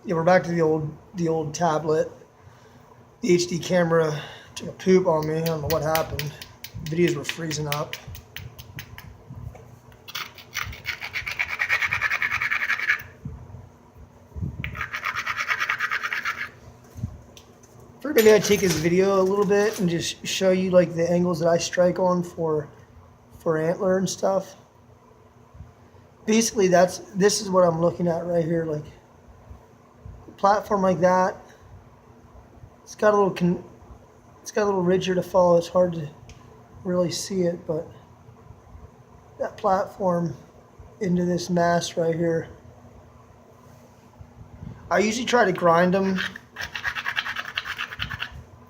Yeah, we're back to the old tablet. The HD camera took a poop on me. I don't know what happened. Videos were freezing up. Maybe I'd take this video a little bit and just show you like the angles that I strike on for antler and stuff. Basically, this is what I'm looking at right here. Like a platform like that, it's got a little ridge here to follow. It's hard to really see it, but that platform into this mast right here. I usually try to grind them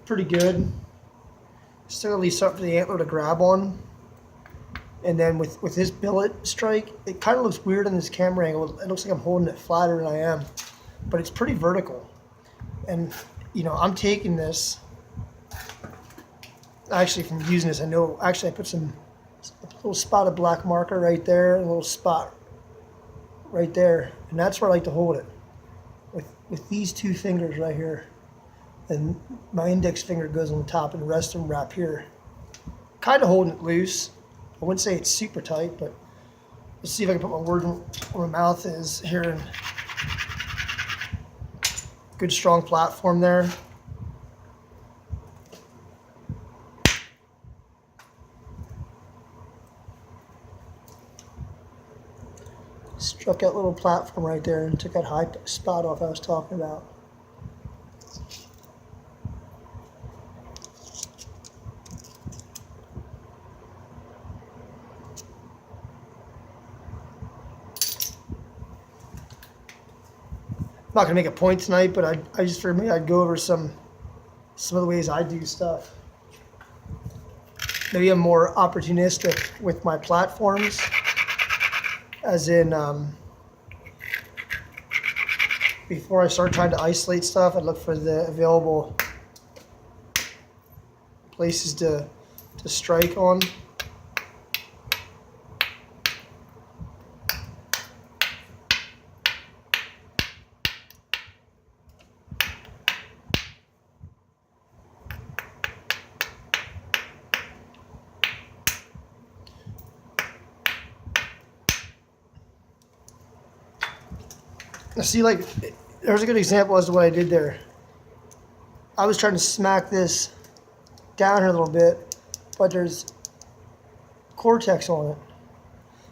pretty good. Still at least something for the antler to grab on. And then with this billet strike, it kind of looks weird in this camera angle. It looks like I'm holding it flatter than I am, but it's pretty vertical. And you know, I'm taking this. Actually, from using this, I know. Actually, I put a little spot of black marker right there, and a little spot right there, and that's where I like to hold it. With these two fingers right here, and my index finger goes on the top, and the rest of them wrap here. Kind of holding it loose. I wouldn't say it's super tight, but let's see if I can put my word where my mouth is here. And good strong platform there. Struck that little platform right there and took that high spot off I was talking about. I'm not gonna make a point tonight, but I just figured maybe I'd go over some of the ways I do stuff. Maybe I'm more opportunistic with my platforms, as in before I start trying to isolate stuff, I look for the available places to strike on. See, like, there's a good example as to what I did there. I was trying to smack this down here a little bit, but there's cortex on it.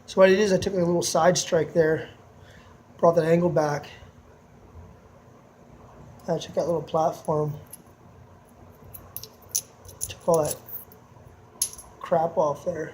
So what I did is I took a little side strike there, brought that angle back. I took that little platform, took all that crap off there.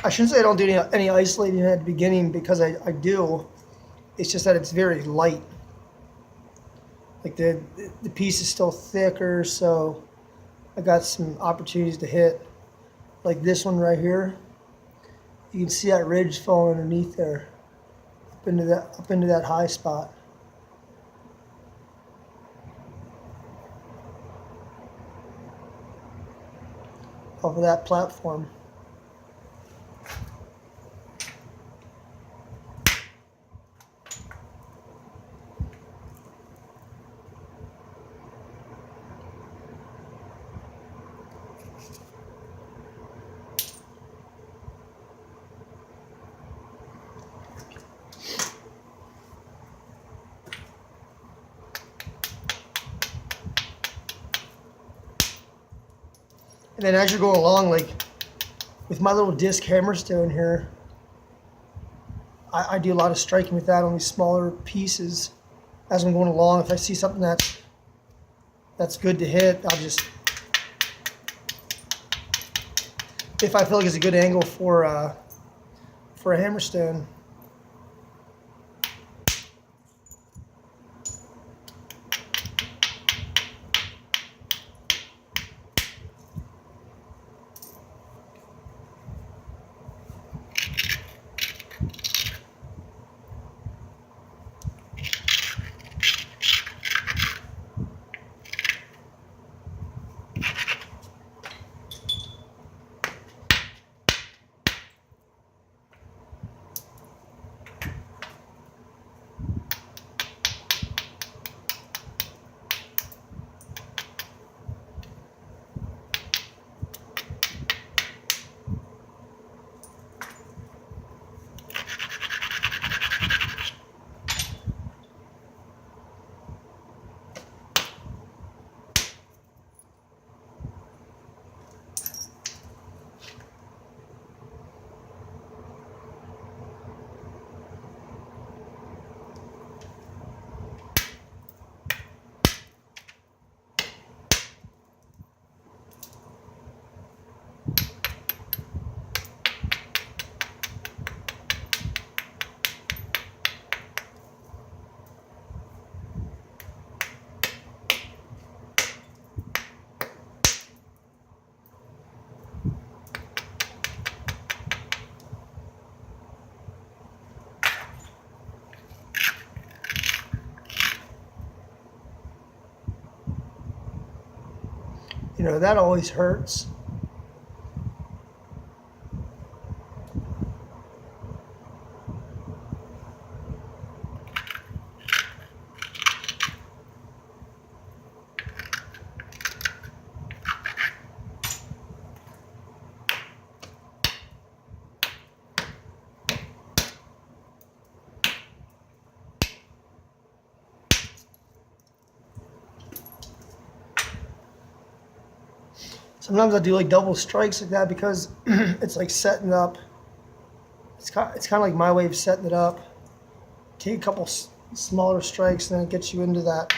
I shouldn't say I don't do any isolating at the beginning, because I do. It's just that it's very light. Like the piece is still thicker, so I got some opportunities to hit. Like this one right here. You can see that ridge falling underneath there, up into that high spot. Off of that platform. And then as you're going along, like with my little disc hammerstone here, I do a lot of striking with that on these smaller pieces. As I'm going along, if I see something that's good to hit, I'll just, if I feel like it's a good angle for a hammerstone. You know, that always hurts. Sometimes I do like double strikes like that because it's like setting up. It's kind of like my way of setting it up. Take a couple smaller strikes, and then it gets you into that.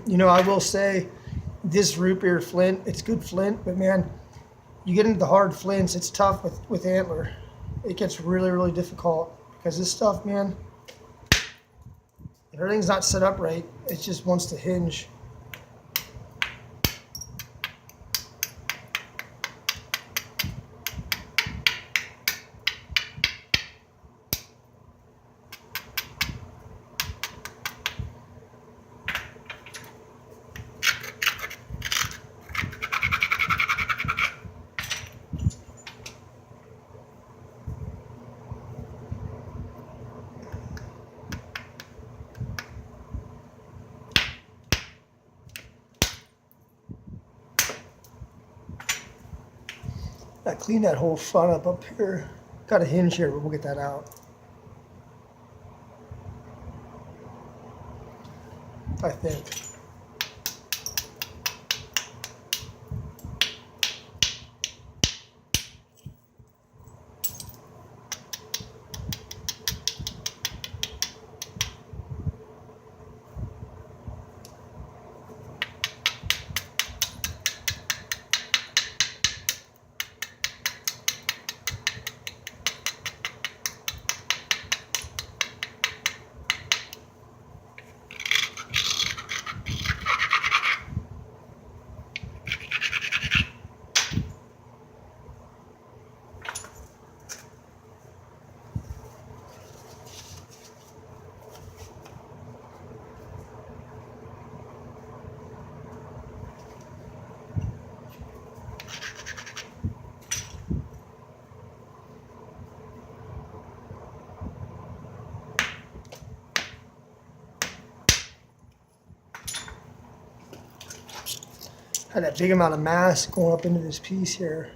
You know, I will say this root beer flint, it's good flint, but man, you get into the hard flints, it's tough with antler. It gets really, really difficult because this stuff, man, if everything's not set up right, it just wants to hinge. I cleaned that whole front up here. Got a hinge here, but we'll get that out. I think. Had that big amount of mass going up into this piece here.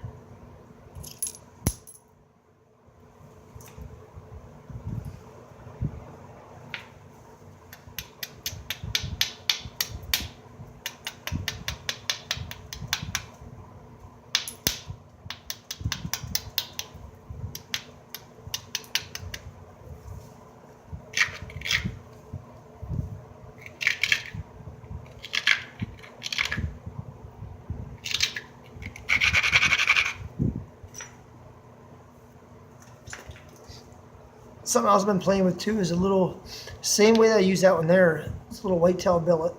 Something else I've been playing with too is a little, same way that I use that one there, it's a little whitetail billet.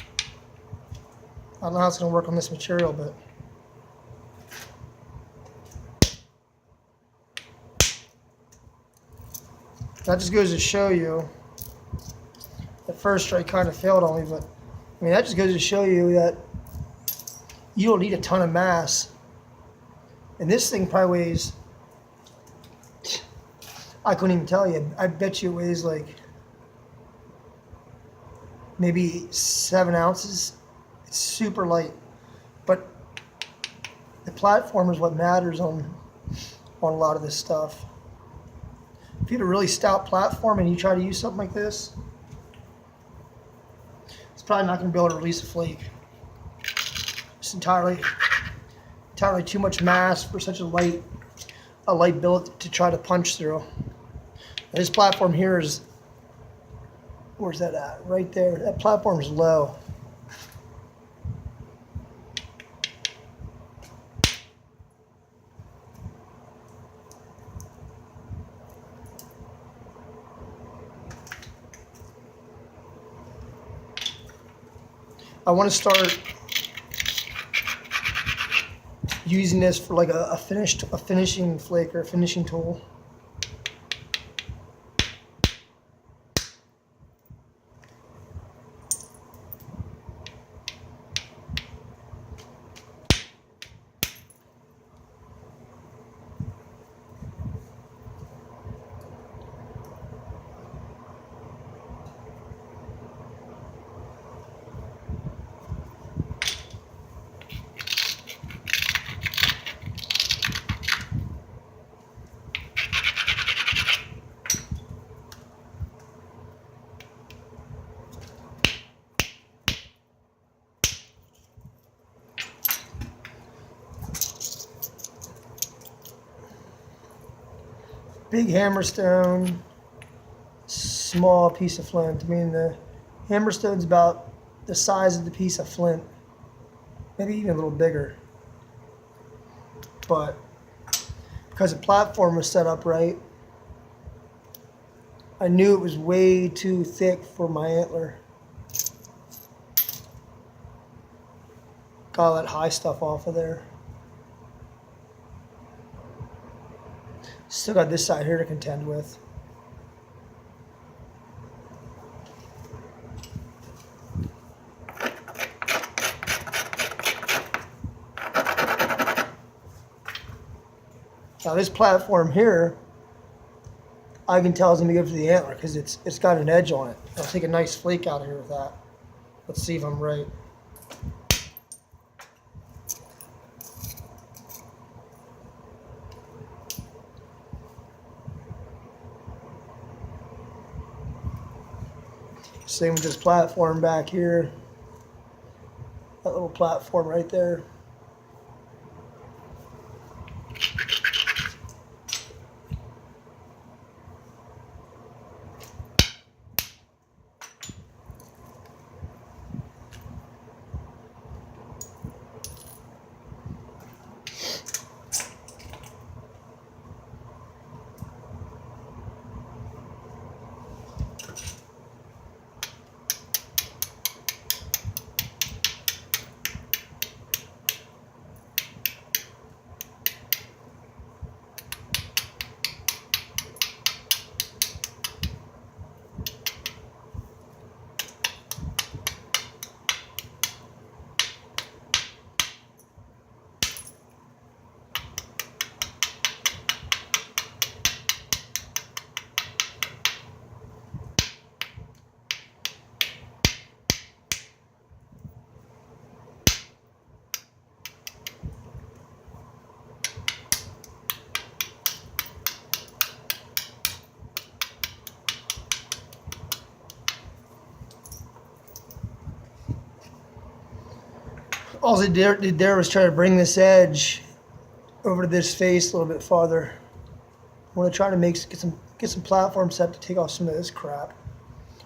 I don't know how it's going to work on this material, but that just goes to show you, at first I kind of failed on me, but I mean that just goes to show you that you don't need a ton of mass. And this thing probably weighs, I couldn't even tell you. I bet you it weighs like maybe 7 ounces. It's super light, but the platform is what matters on a lot of this stuff. If you had a really stout platform and you try to use something like this, it's probably not going to be able to release a flake. It's entirely too much mass for such a light billet to try to punch through. This platform here is, where's that at? Right there. That platform is low. I want to start using this for like a finishing flake or a finishing tool. Big hammerstone, small piece of flint. I mean, the hammerstone's about the size of the piece of flint, maybe even a little bigger. But because the platform was set up right, I knew it was way too thick for my antler. Got all that high stuff off of there. Still got this side here to contend with. Now this platform here, I can tell is going to be good for the antler because it's got an edge on it. I'll take a nice flake out of here with that. Let's see if I'm right. Same with this platform back here. That little platform right there. All I did there was try to bring this edge over to this face a little bit farther. I want to try to get some platform set to take off some of this crap.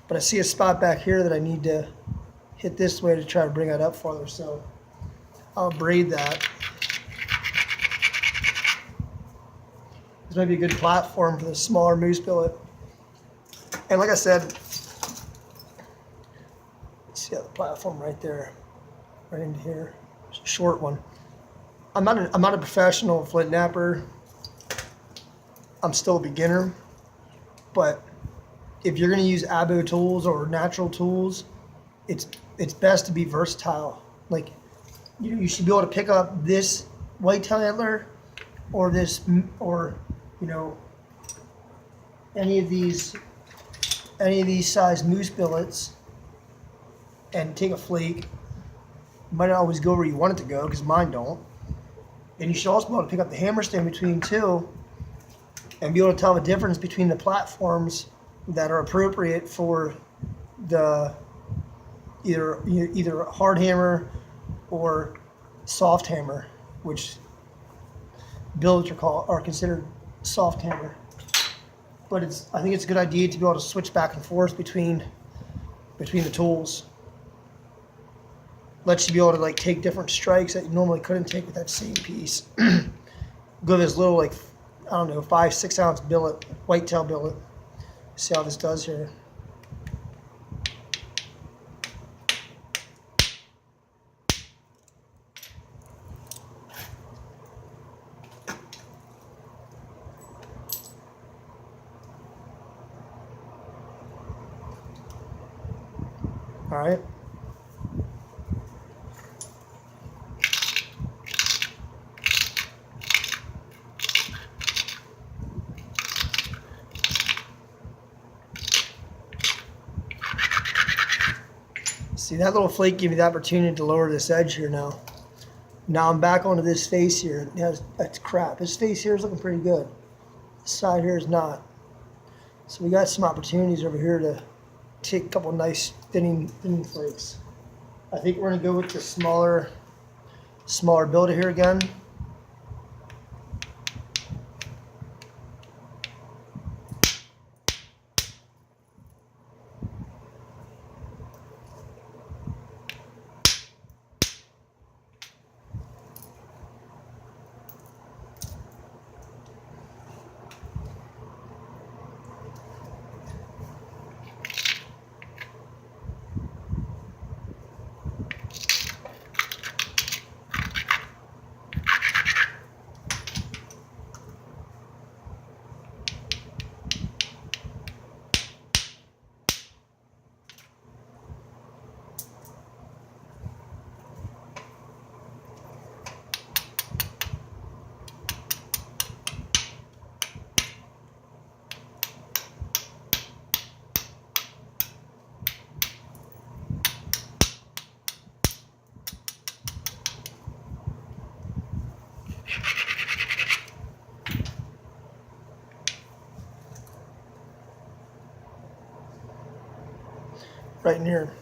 But I see a spot back here that I need to hit this way to try to bring it up farther. So I'll braid that. This might be a good platform for the smaller moose billet. And like I said, see the platform right there. Right into here. It's a short one. I'm not a professional flint knapper. I'm still a beginner. But if you're going to use abo tools or natural tools, it's best to be versatile. Like you should be able to pick up this whitetail antler or this, or you know, any of these size moose billets and take a flake. Might not always go where you want it to go, because mine don't. And you should also be able to pick up the hammerstone between two and be able to tell the difference between the platforms that are appropriate for the either hard hammer or soft hammer, which billets are considered soft hammer. But I think it's a good idea to be able to switch back and forth between the tools. Lets you be able to like take different strikes that you normally couldn't take with that same piece. Go this little, like, I don't know, 5-6 ounce billet, whitetail billet. See how this does here. All right. See, that little flake gave me the opportunity to lower this edge here now. Now I'm back onto this face here. That's crap. This face here is looking pretty good. This side here is not. So we got some opportunities over here to take a couple nice thinning flakes. I think we're gonna go with the smaller billet here again. right in here.